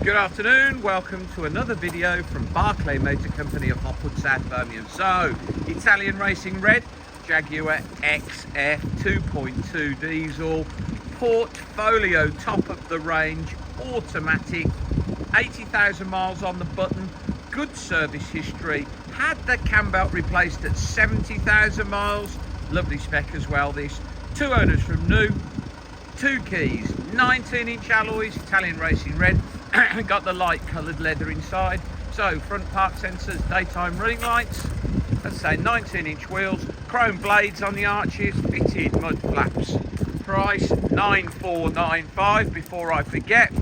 Good afternoon, welcome to another video from Barley Motor Company of Hopwood, South Birmingham. So, Italian Racing Red, Jaguar XF 2.2 diesel, portfolio, top of the range, automatic, 80,000 miles on the button, good service history, had the cam belt replaced at 70,000 miles, lovely spec as well this, 2 owners from new, 2 keys, 19-inch alloys, Italian Racing Red, got the light coloured leather inside, so front park sensors, daytime running lights, let's say 19-inch wheels, chrome blades on the arches, fitted mud flaps. Price 9495. Before I forget,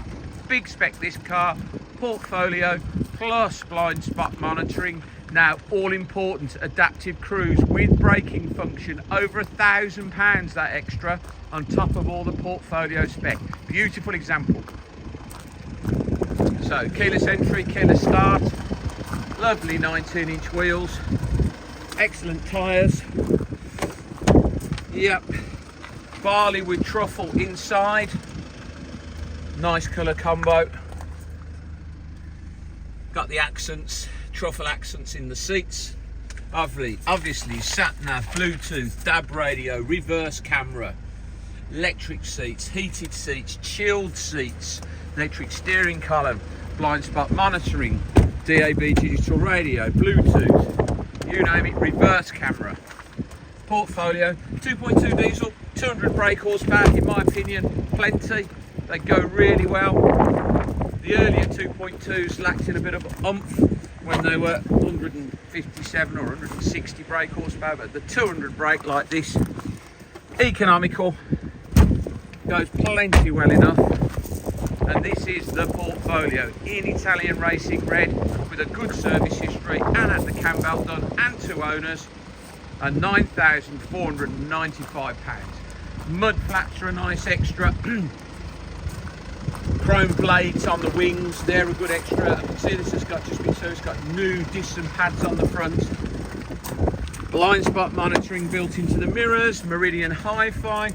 big spec this car, portfolio plus blind spot monitoring. Now, all important, adaptive cruise with braking function, over £1,000 that extra on top of all the portfolio spec. Beautiful example. So keyless entry, keyless start, lovely 19-inch wheels, excellent tyres. Yep, Barley with truffle inside, nice colour combo. Got the accents, truffle accents in the seats. Obviously sat nav, Bluetooth, DAB radio, reverse camera, electric seats, heated seats, chilled seats, electric steering column, blind spot monitoring, DAB digital radio, Bluetooth, you name it, reverse camera. Portfolio, 2.2 diesel, 200 brake horsepower, in my opinion, plenty. They go really well. The earlier 2.2s lacked in a bit of oomph when they were 157 or 160 brake horsepower, but the 200 brake like this, economical, goes plenty well enough. And this is the portfolio in Italian Racing Red with a good service history and had the cam belt done and 2 owners, and £9,495. Mud flaps are a nice extra. Chrome blades on the wings, they're a good extra. I can see this has got it's got new disc and pads on the front. Blind spot monitoring built into the mirrors, Meridian HiFi.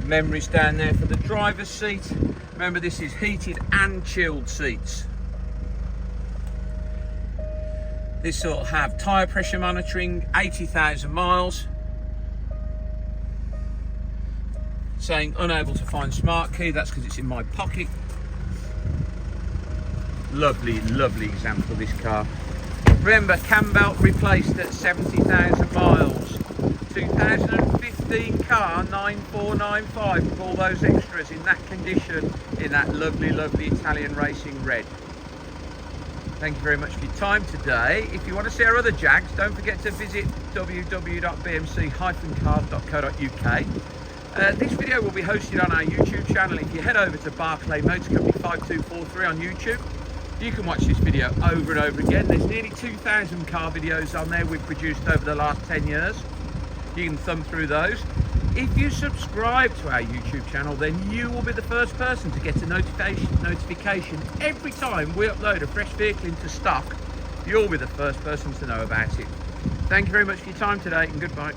Memories down there for the driver's seat. Remember, this is heated and chilled seats. This will have tyre pressure monitoring, 80,000 miles. Saying unable to find smart key, that's because it's in my pocket. Lovely, lovely example of this car. Remember, cam belt replaced at 70,000 miles. 2015 car, 9495, with all those extras in that condition, in that lovely, lovely Italian Racing Red. Thank you very much for your time today. If you want to see our other Jags, don't forget to visit www.bmc-cars.co.uk. This video will be hosted on our YouTube channel. If you head over to Barley Motor Company 5243 on YouTube, you can watch this video over and over again. There's nearly 2,000 car videos on there we've produced over the last 10 years. You can thumb through those. If you subscribe to our YouTube channel, then you will be the first person to get a notification every time we upload a fresh vehicle into stock. You'll be the first person to know about it. Thank you very much for your time today, and goodbye.